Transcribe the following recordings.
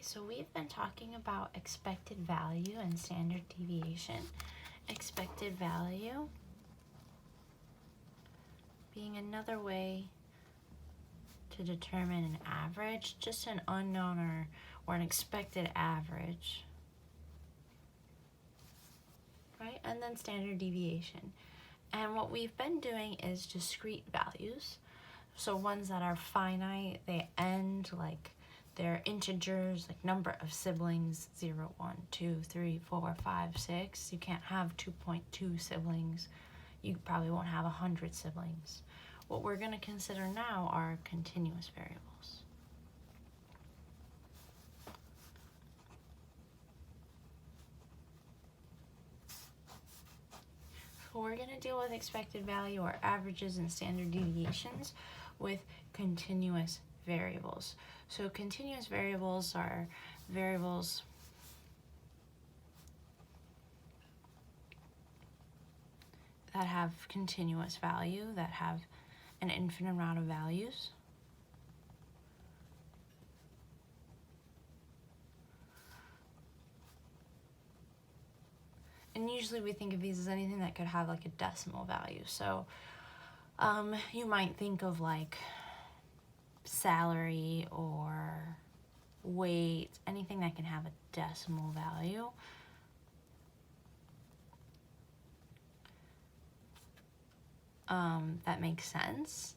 So we've been talking about expected value and standard deviation. Expected value being another way to determine an average, just an unknown or an expected average, right? And then standard deviation. And what we've been doing is discrete values. So ones that are finite, they end like they're integers, like number of siblings, 0, 1, 2, 3, 4, 5, 6. You can't have 2.2 siblings. You probably won't have 100 siblings. What we're going to consider now are continuous variables. So we're going to deal with expected value or averages and standard deviations with continuous variables. So continuous variables are variables that have continuous value, that have an infinite amount of values. And usually we think of these as anything that could have like a decimal value. So you might think of like salary or weight, anything that can have a decimal value. That makes sense,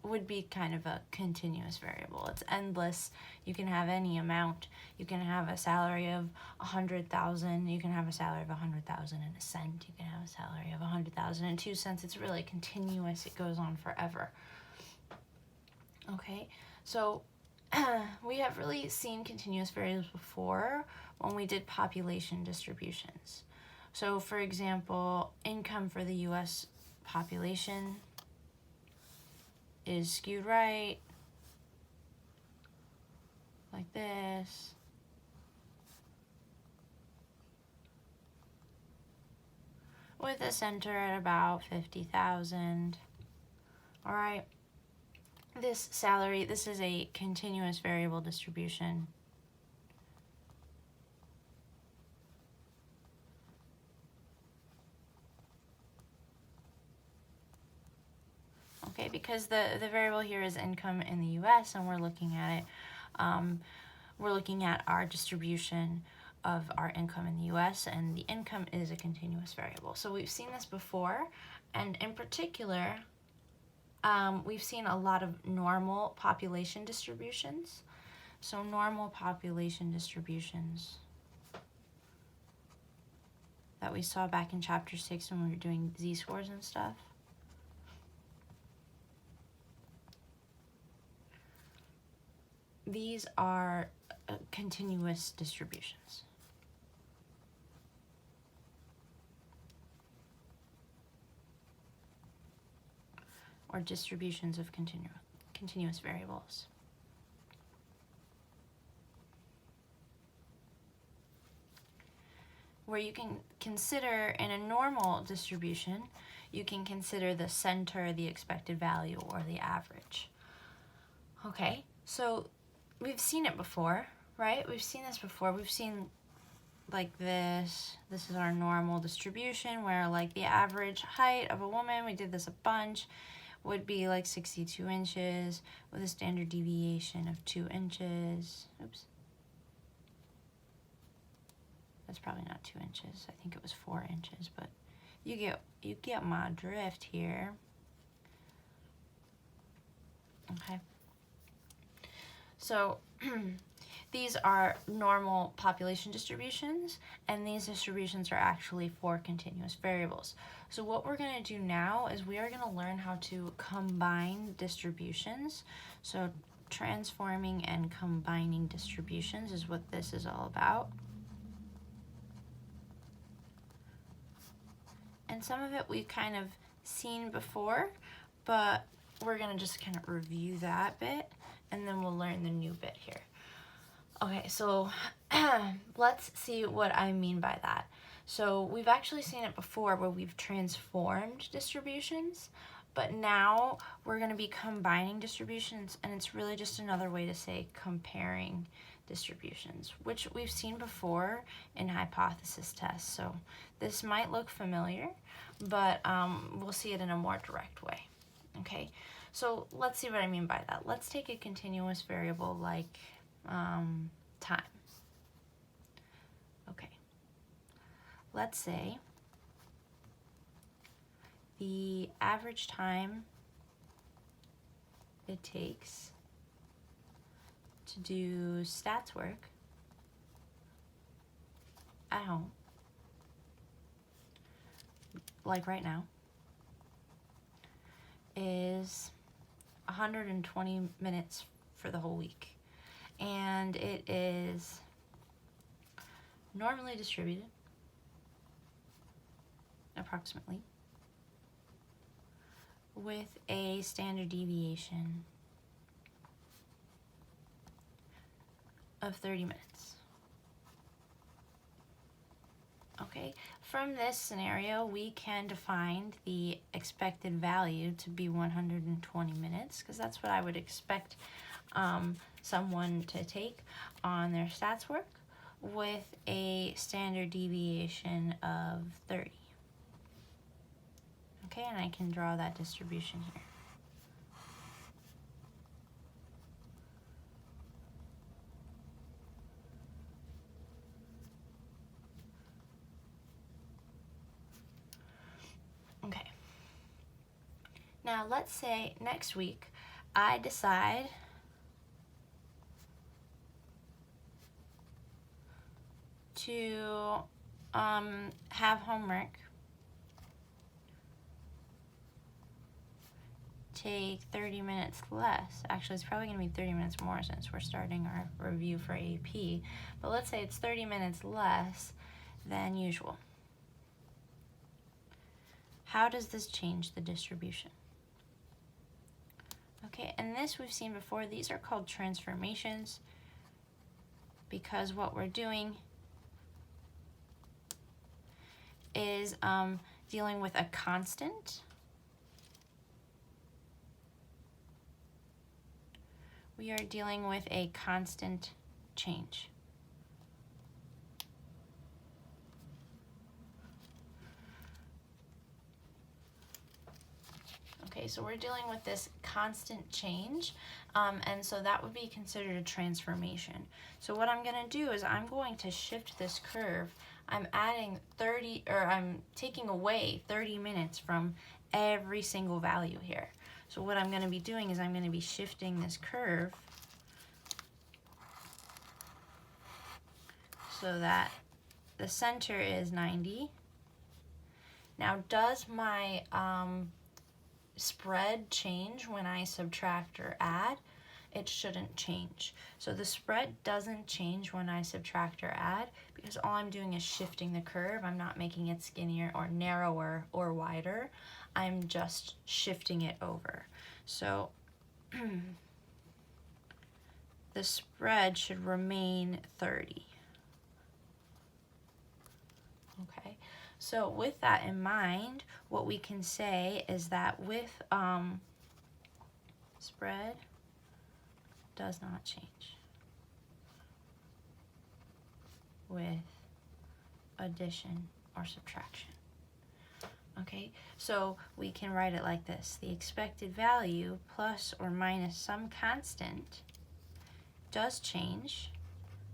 would be kind of a continuous variable. It's endless. You can have any amount. You can have a salary of 100,000. You can have a salary of 100,000 and a cent. You can have a salary of 100,000 and 2 cents. It's really continuous. It goes on forever. Okay, so we have really seen continuous variables before when we did population distributions. So for example, income for the US population is skewed right, like this. With a center at about 50,000. All right. This salary, this is a continuous variable distribution. Okay, because the variable here is income in the US and we're looking at it, we're looking at our distribution of our income in the US, and the income is a continuous variable. So we've seen this before, and in particular, we've seen a lot of normal population distributions. So normal population distributions that we saw back in chapter 6 when we were doing z-scores and stuff. These are continuous distributions. Or distributions of continuous variables. Where you can consider in a normal distribution, you can consider the center, the expected value, or the average. Okay, so we've seen it before, right? We've seen this before. We've seen like this. This is our normal distribution where like the average height of a woman, we did this a bunch, would be like 62 inches with a standard deviation of 2 inches. Oops. That's probably not 2 inches. I think it was 4 inches, but you get my drift here. Okay. So these are normal population distributions, and these distributions are actually for continuous variables. So what we're going to do now is we are going to learn how to combine distributions. So transforming and combining distributions is what this is all about. And some of it we've kind of seen before, but we're going to just kind of review that bit, and then we'll learn the new bit here. Okay, so let's see what I mean by that. So we've actually seen it before where we've transformed distributions, but now we're going to be combining distributions, and it's really just another way to say comparing distributions, which we've seen before in hypothesis tests. So this might look familiar, but we'll see it in a more direct way. Okay, so let's see what I mean by that. Let's take a continuous variable like time. Okay, let's say the average time it takes to do stats work at home, like right now, is 120 minutes for the whole week. And it is normally distributed, approximately, with a standard deviation of 30 minutes. Okay, from this scenario, we can define the expected value to be 120 minutes, because that's what I would expect someone to take on their stats work, with a standard deviation of 30. Okay, and I can draw that distribution here. Okay. Now let's say next week I decide to have homework take 30 minutes less. Actually, it's probably going to be 30 minutes more since we're starting our review for AP. But let's say it's 30 minutes less than usual. How does this change the distribution? Okay, and this we've seen before. These are called transformations, because what we're doing is dealing with a constant. We are dealing with a constant change. Okay, so we're dealing with this constant change, and so that would be considered a transformation. So what I'm going to do is I'm going to shift this curve. I'm taking away 30 minutes from every single value here. So what I'm going to be doing is I'm going to be shifting this curve so that the center is 90. Now, does my spread change when I subtract or add? It shouldn't change. So the spread doesn't change when I subtract or add, because all I'm doing is shifting the curve. I'm not making it skinnier or narrower or wider. I'm just shifting it over. So the spread should remain 30. Okay, so with that in mind, what we can say is that with spread does not change with addition or subtraction. Okay, so we can write it like this. The expected value plus or minus some constant does change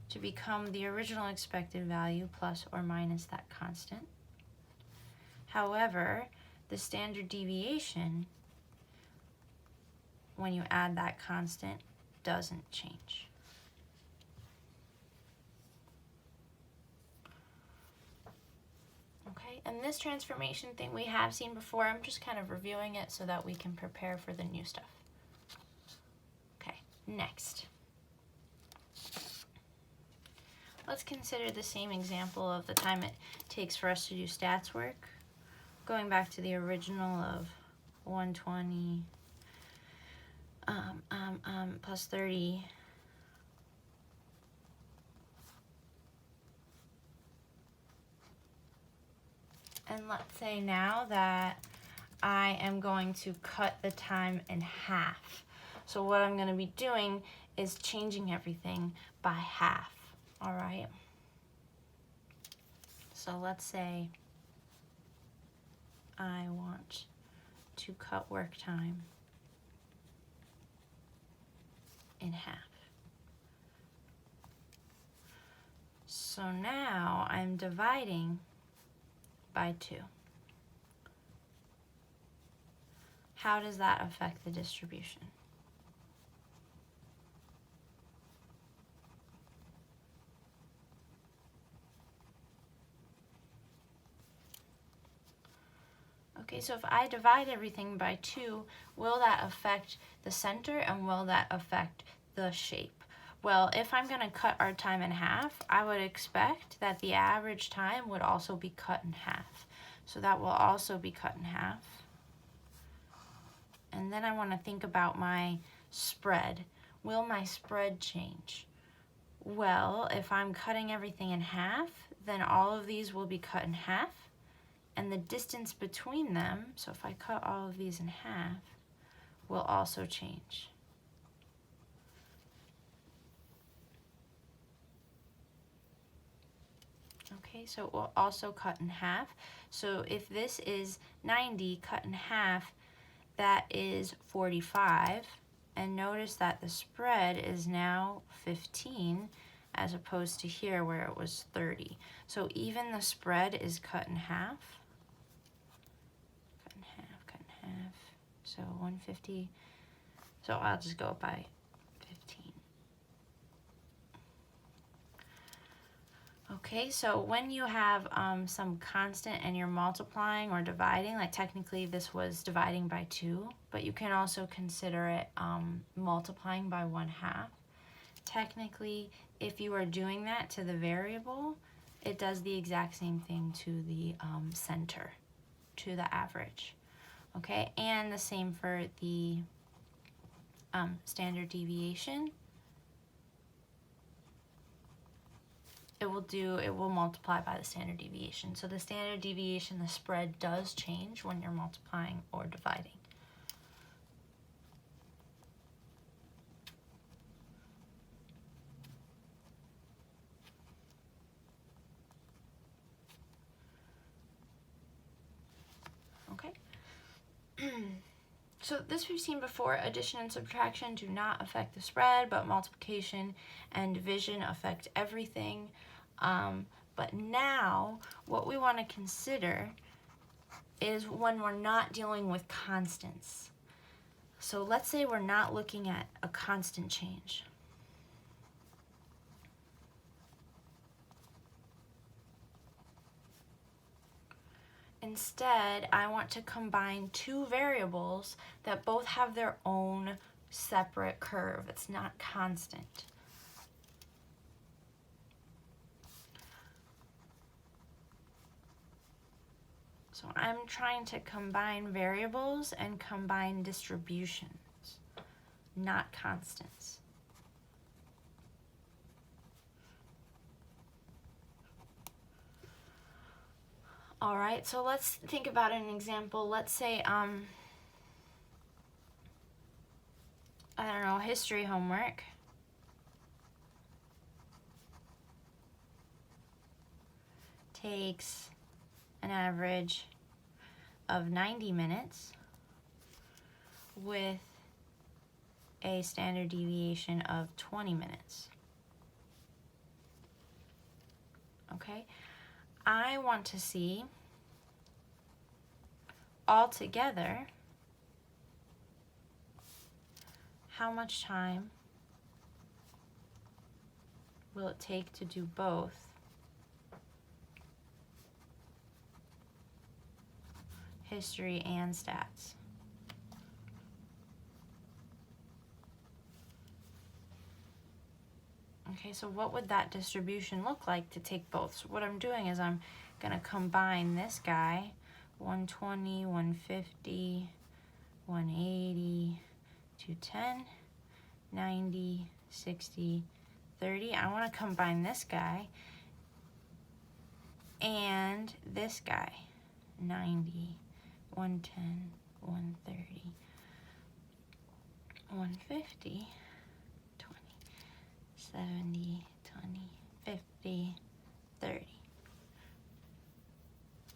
to become the original expected value plus or minus that constant. However, the standard deviation, when you add that constant, doesn't change. Okay, and this transformation thing we have seen before. I'm just kind of reviewing it so that we can prepare for the new stuff. Okay, next. Let's consider the same example of the time it takes for us to do stats work. Going back to the original of 120 plus 30. And let's say now that I am going to cut the time in half. So what I'm going to be doing is changing everything by half, all right? So let's say I want to cut work time in half. So now I'm dividing by 2. How does that affect the distribution? Okay, so if I divide everything by 2, will that affect the center and will that affect the shape? Well, if I'm going to cut our time in half, I would expect that the average time would also be cut in half. So that will also be cut in half. And then I want to think about my spread. Will my spread change? Well, if I'm cutting everything in half, then all of these will be cut in half. And the distance between them, so if I cut all of these in half, will also change. Okay, so it will also cut in half. So if this is 90 cut in half, that is 45. And notice that the spread is now 15 as opposed to here where it was 30. So even the spread is cut in half. Cut in half. So 150. So I'll just go by 15. Okay, so when you have some constant and you're multiplying or dividing, like technically this was dividing by 2, but you can also consider it multiplying by 1/2. Technically, if you are doing that to the variable, it does the exact same thing to the center, to the average. Okay, and the same for the standard deviation. It will multiply by the standard deviation. So the standard deviation, the spread does change when you're multiplying or dividing. Okay. So this we've seen before. Addition and subtraction do not affect the spread, but multiplication and division affect everything. But now what we want to consider is when we're not dealing with constants. So let's say we're not looking at a constant change. Instead, I want to combine 2 variables that both have their own separate curve. It's not constant. So I'm trying to combine variables and combine distributions, not constants. All right, so let's think about an example. Let's say, I don't know, history homework. Takes an average of 90 minutes with a standard deviation of 20 minutes. Okay, I want to see altogether how much time will it take to do both history and stats. Okay, so what would that distribution look like to take both? So what I'm doing is I'm going to combine this guy, 120, 150, 180, 210, 90, 60, 30. I want to combine this guy and this guy, 90, 110, 130, 150, 20. 70, 20, 50, 30.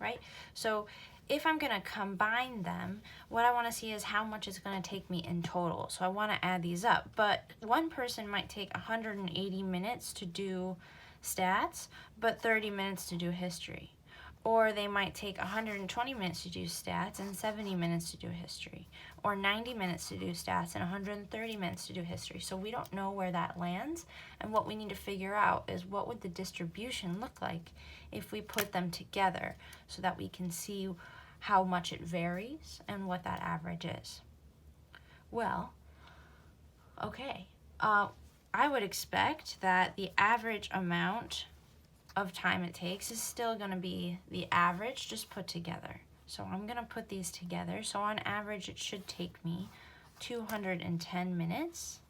Right? So if I'm going to combine them, what I want to see is how much it's going to take me in total. So I want to add these up. But one person might take 180 minutes to do stats, but 30 minutes to do history. Or they might take 120 minutes to do stats and 70 minutes to do history. Or 90 minutes to do stats and 130 minutes to do history. So we don't know where that lands. And what we need to figure out is what would the distribution look like if we put them together so that we can see how much it varies and what that average is. Well, okay. I would expect that the average amount of time it takes is still going to be the average just put together. So I'm going to put these together. So on average, it should take me 210 minutes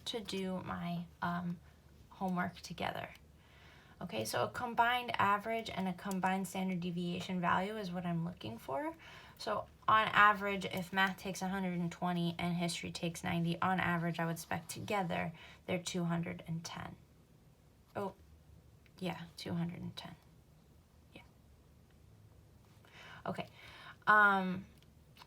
to do my homework together. Okay, so a combined average and a combined standard deviation value is what I'm looking for. So on average, if math takes 120 and history takes 90, on average, I would expect together they're 210. Oh, yeah, 210. Yeah. Okay.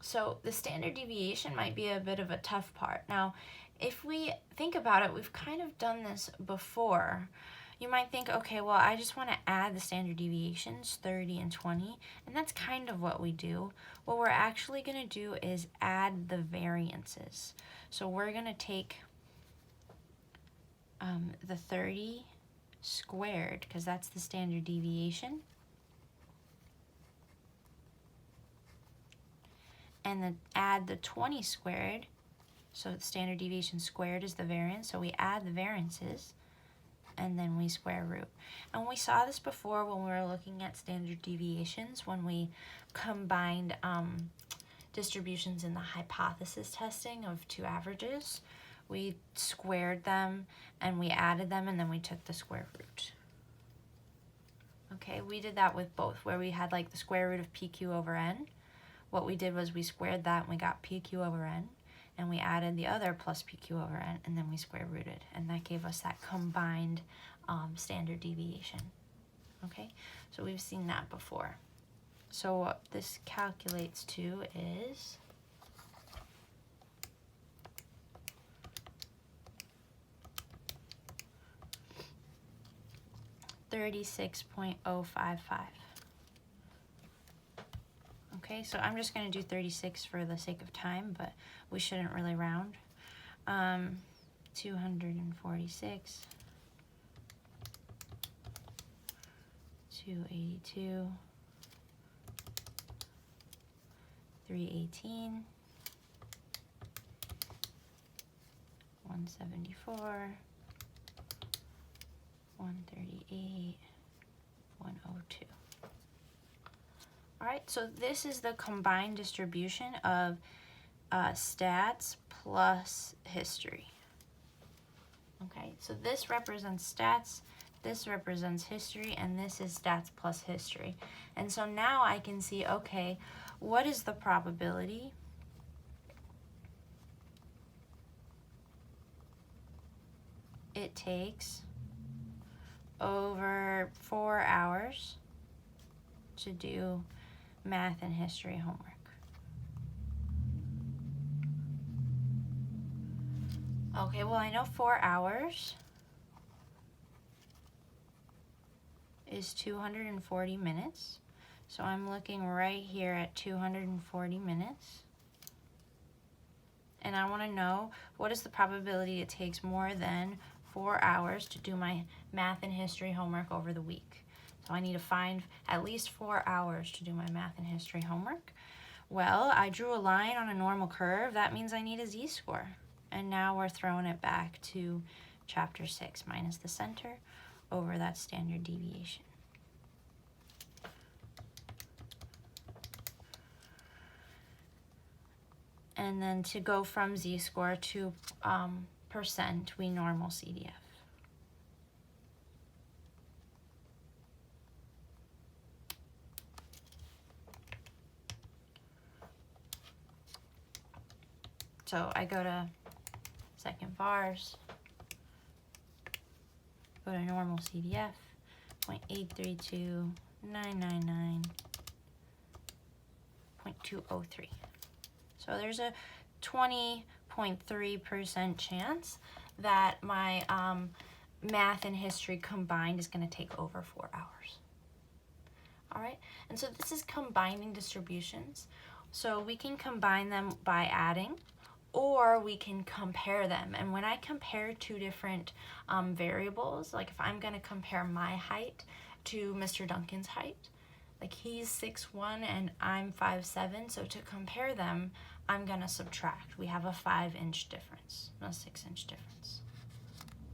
So the standard deviation might be a bit of a tough part. Now, if we think about it, we've kind of done this before. You might think, okay, well, I just want to add the standard deviations, 30 and 20, and that's kind of what we do. What we're actually going to do is add the variances. So we're going to take the 30 squared, because that's the standard deviation, and then add the 20 squared, so the standard deviation squared is the variance, so we add the variances, and then we square root. And we saw this before when we were looking at standard deviations, when we combined distributions in the hypothesis testing of two averages. We squared them, and we added them, and then we took the square root. Okay, we did that with both, where we had like the square root of PQ over N. What we did was we squared that, and we got PQ over N. And we added the other plus PQ over N, and then we square rooted. And that gave us that combined standard deviation. Okay, so we've seen that before. So what this calculates to is 36.055. Okay, so I'm just going to do 36 for the sake of time, but we shouldn't really round. 246, 282, 318, 174, 138, 102. All right, so this is the combined distribution of stats plus history. Okay, so this represents stats, this represents history, and this is stats plus history. And so now I can see, okay, what is the probability it takes over 4 hours to do math and history homework? Okay, well, I know 4 hours is 240 minutes. So I'm looking right here at 240 minutes. And I want to know what is the probability it takes more than 4 hours to do my math and history homework over the week. So I need to find at least 4 hours to do my math and history homework. Well, I drew a line on a normal curve. That means I need a z-score. And now we're throwing it back to chapter 6 minus the center over that standard deviation. And then to go from z-score to percent, we normal CDF. So I go to second vars, go to normal CDF, 0.832999.203. So there's a 20.3% chance that my math and history combined is going to take over 4 hours. All right, and so this is combining distributions. So we can combine them by adding, or we can compare them. And when I compare two different variables, like if I'm going to compare my height to Mr. Duncan's height, like he's 6'1" and I'm 5'7", so to compare them, I'm going to subtract. We have a 5-inch difference, not a 6-inch difference.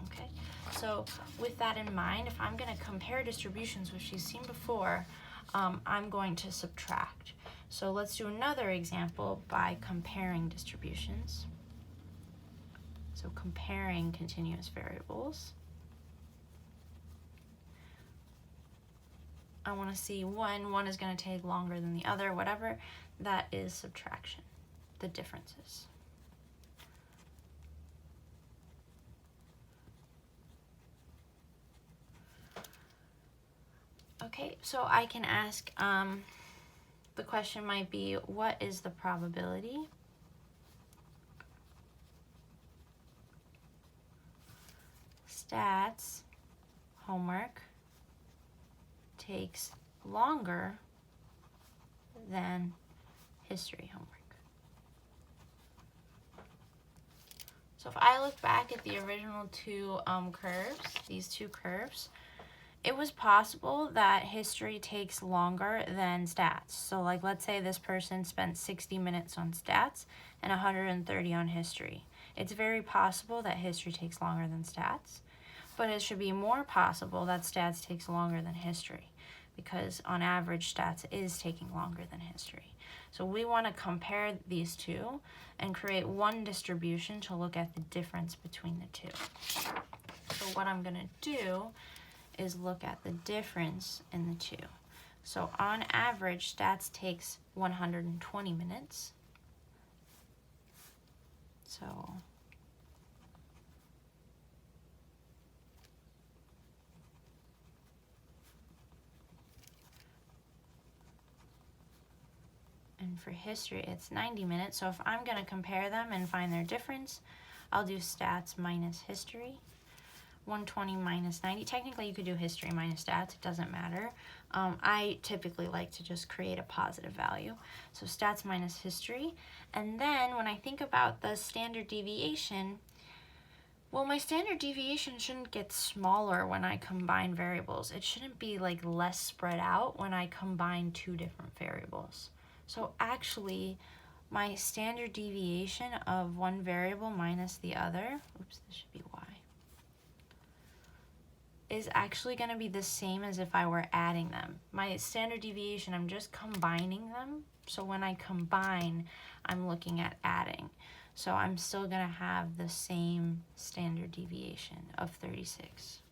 Okay, so with that in mind, if I'm going to compare distributions, which you've seen before, I'm going to subtract. So let's do another example by comparing distributions. So comparing continuous variables. I want to see one is going to take longer than the other, whatever. That is subtraction, the differences. Okay, so I can ask, the question might be, what is the probability stats homework takes longer than history homework? So if I look back at the original two curves, these two curves, it was possible that history takes longer than stats. So like, let's say this person spent 60 minutes on stats and 130 on history. It's very possible that history takes longer than stats, but it should be more possible that stats takes longer than history, because on average stats is taking longer than history. So we want to compare these two and create one distribution to look at the difference between the two. So what I'm going to do is look at the difference in the two. So on average, stats takes 120 minutes. So and for history, it's 90 minutes. So if I'm going to compare them and find their difference, I'll do stats minus history. 120 minus 90. Technically, you could do history minus stats. It doesn't matter. I typically like to just create a positive value. So stats minus history. And then when I think about the standard deviation, well, my standard deviation shouldn't get smaller when I combine variables. It shouldn't be like less spread out when I combine two different variables. So actually, my standard deviation of one variable minus the other, oops, this should be y, is actually going to be the same as if I were adding them. My standard deviation, I'm just combining them. So when I combine, I'm looking at adding. So I'm still going to have the same standard deviation of 36.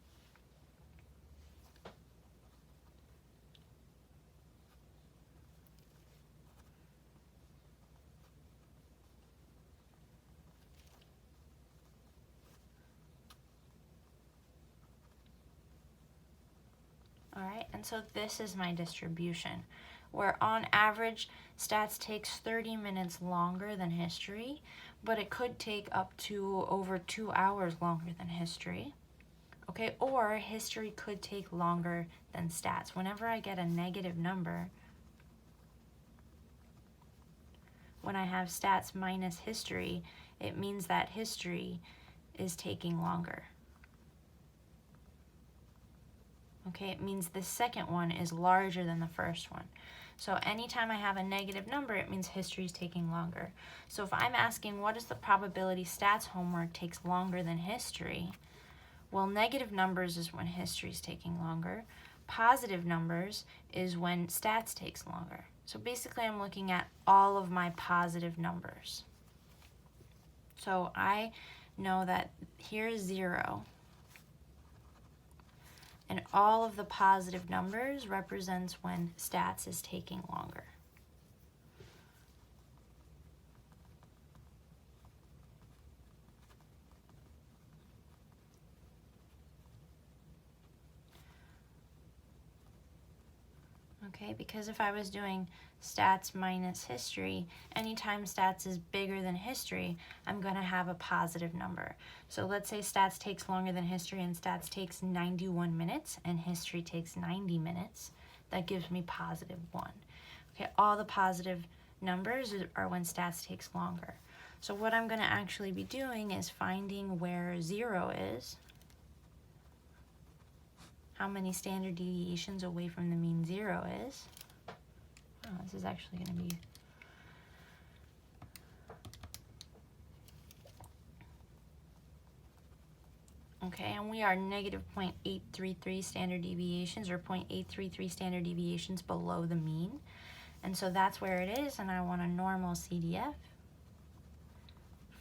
All right, and so this is my distribution, where on average, stats takes 30 minutes longer than history, but it could take up to over 2 hours longer than history. Okay, or history could take longer than stats. Whenever I get a negative number, when I have stats minus history, it means that history is taking longer. Okay, it means the second one is larger than the first one. So anytime I have a negative number, it means history is taking longer. So if I'm asking what is the probability stats homework takes longer than history, well, negative numbers is when history is taking longer. Positive numbers is when stats takes longer. So basically I'm looking at all of my positive numbers. So I know that here's 0. And all of the positive numbers represents when stats is taking longer. Okay, because if I was doing stats minus history, anytime stats is bigger than history, I'm going to have a positive number. So let's say stats takes longer than history and stats takes 91 minutes and history takes 90 minutes. That gives me positive 1. Okay, all the positive numbers are when stats takes longer. So what I'm going to actually be doing is finding where 0 is. How many standard deviations away from the mean 0 is. Oh, this is actually going to be okay, and we are negative 0.833 standard deviations, or 0.833 standard deviations below the mean. And so that's where it is, and I want a normal CDF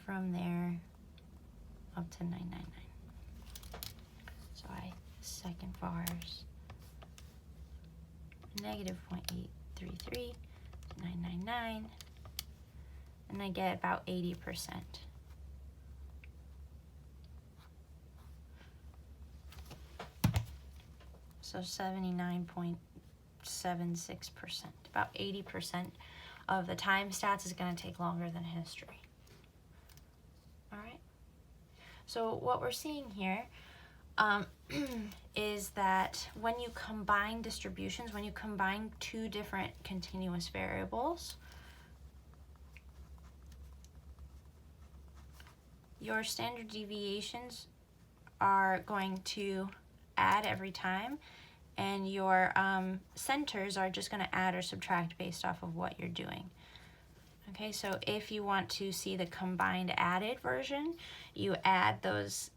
from there up to 999. So I second vars negative 0.833 to 999, and I get about 80%. So 79.76%, about 80% of the time stats is going to take longer than history. All right. So what we're seeing here is that when you combine distributions, when you combine two different continuous variables, your standard deviations are going to add every time, and your centers are just going to add or subtract based off of what you're doing. Okay, so if you want to see the combined added version, you add those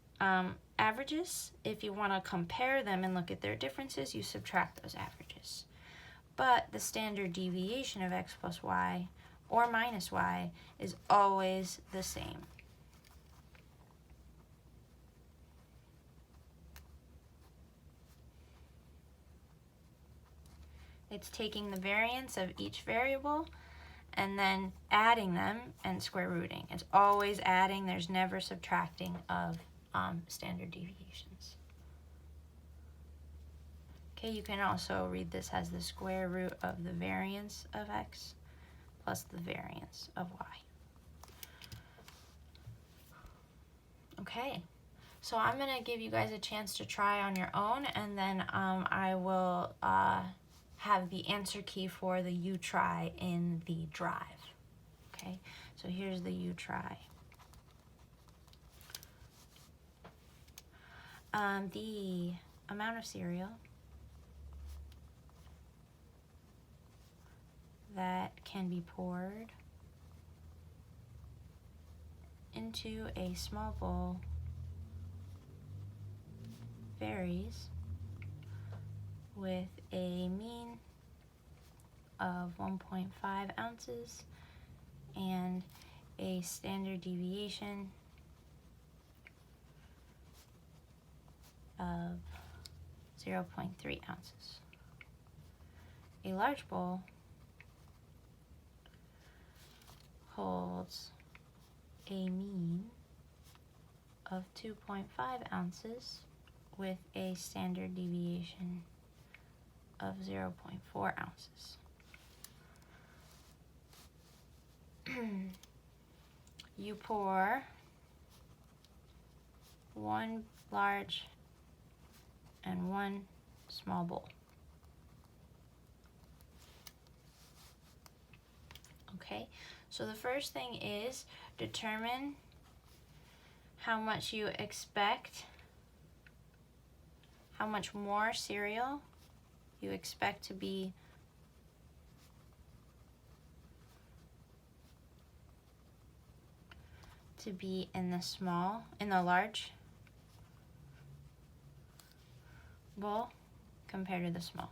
averages. If you want to compare them and look at their differences, you subtract those averages. But the standard deviation of x plus y or minus y is always the same. It's taking the variance of each variable and then adding them and square rooting. It's always adding, there's never subtracting of standard deviations. Okay, you can also read this as the square root of the variance of x plus the variance of y. Okay, so I'm going to give you guys a chance to try on your own, and then I will have the answer key for the you try in the drive. Okay, so here's the you try. The amount of cereal that can be poured into a small bowl varies with a mean of 1.5 ounces and a standard deviation of 0.3 ounces. A large bowl holds a mean of 2.5 ounces with a standard deviation of 0.4 ounces. You pour one large and one small bowl. Okay, so the first thing is determine how much you expect, how much more cereal you expect to be in the large bowl compared to the small.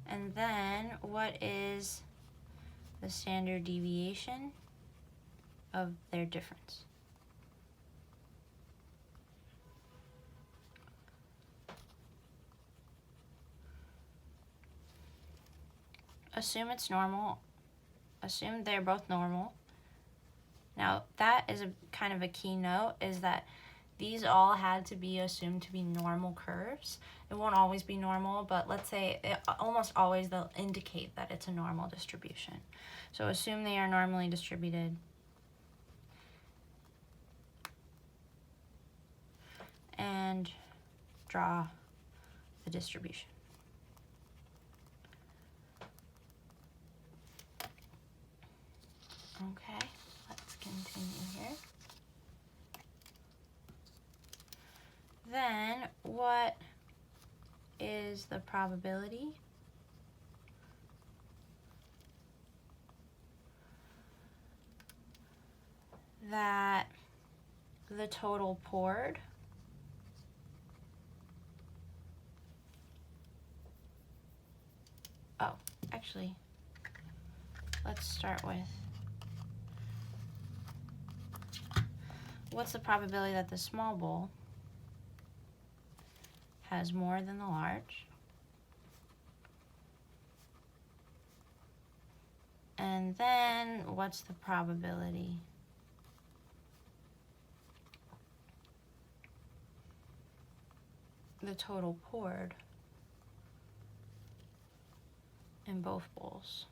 And then what is the standard deviation of their difference? Assume it's normal. Assume they're both normal. Now that is a kind of a key note, is that these all had to be assumed to be normal curves. It won't always be normal, but let's say almost always they'll indicate that it's a normal distribution. So assume they are normally distributed. And draw the distribution. Okay, let's continue here. Then, what is the probability that the total poured actually, let's start with what's the probability that the small bowl has more than the large? And then what's the probability the total poured in both bowls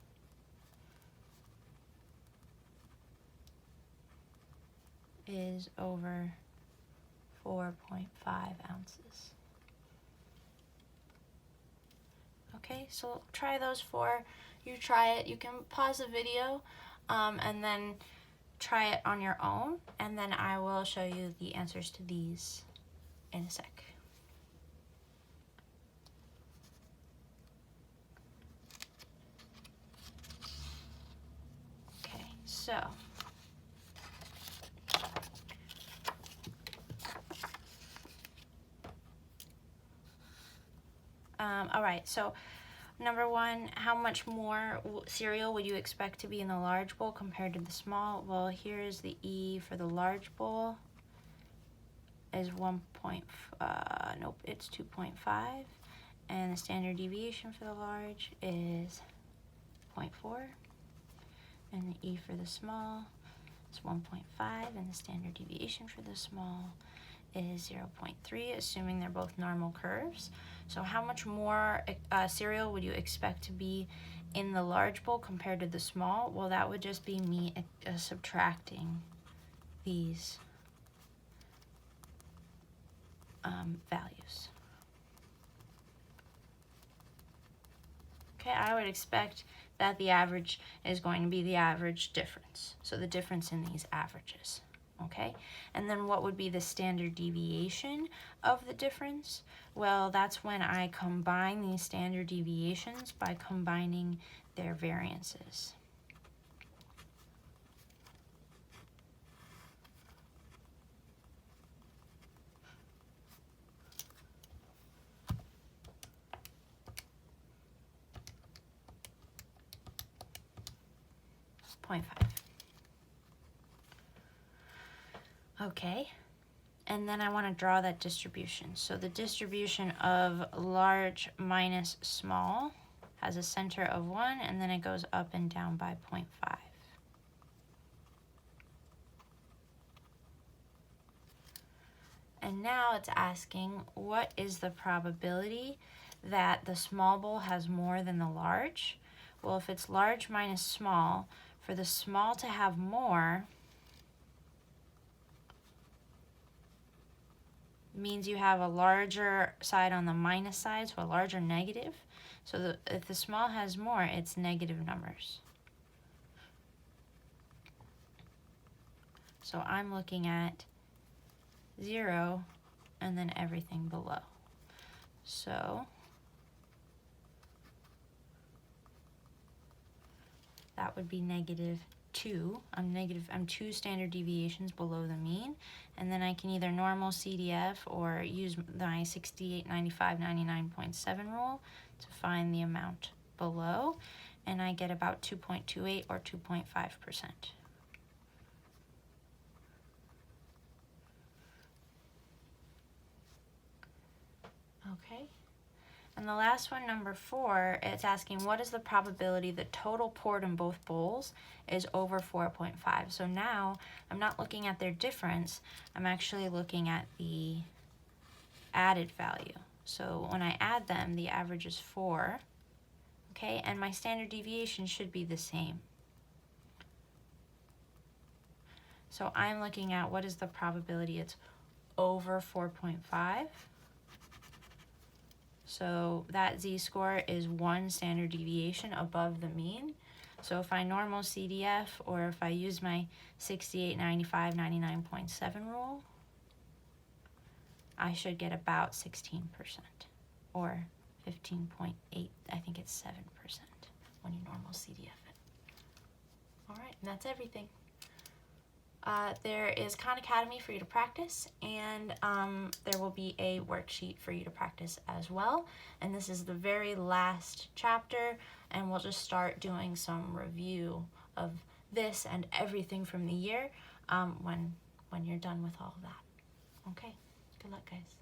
is over 4.5 ounces. Okay, so try those four. You try it. You can pause the video and then try it on your own, and then I will show you the answers to these in a sec. Okay, so all right, so number one, how much more cereal would you expect to be in the large bowl compared to the small? Well, here's the E for the large bowl is nope, it's 2.5, and the standard deviation for the large is 0.4, and the E for the small is 1.5, and the standard deviation for the small is 0.3, assuming they're both normal curves. So how much more cereal would you expect to be in the large bowl compared to the small? Well, that would just be me subtracting these values. Okay, I would expect that the average is going to be the average difference. So the difference in these averages. Okay, and then what would be the standard deviation of the difference? Well, that's when I combine these standard deviations by combining their variances. .5. Okay, and then I want to draw that distribution. So the distribution of large minus small has a center of 1, and then it goes up and down by 0.5. And now it's asking, what is the probability that the small bowl has more than the large? Well, if it's large minus small, for the small to have more means you have a larger side on the minus side, so a larger negative. So if the small has more, it's negative numbers. So I'm looking at 0 and then everything below. So that would be -2. I'm 2 standard deviations below the mean, and then I can either normal CDF or use my 68, 95, 99.7 rule to find the amount below, and I get about 2.28 or 2.5%. Okay, And the last one, number 4, it's asking what is the probability the total poured in both bowls is over 4.5. So now I'm not looking at their difference, I'm actually looking at the added value. So when I add them, the average is 4, okay, and my standard deviation should be the same. So I'm looking at what is the probability it's over 4.5. So that z-score is 1 standard deviation above the mean. So if I normal CDF, or if I use my 68, 95, 99.7 rule, I should get about 16%, or 15.8, I think it's 7% when you normal CDF it. All right, and that's everything. There is Khan Academy for you to practice, and there will be a worksheet for you to practice as well. And this is the very last chapter, and we'll just start doing some review of this and everything from the year when you're done with all of that. Okay, good luck, guys.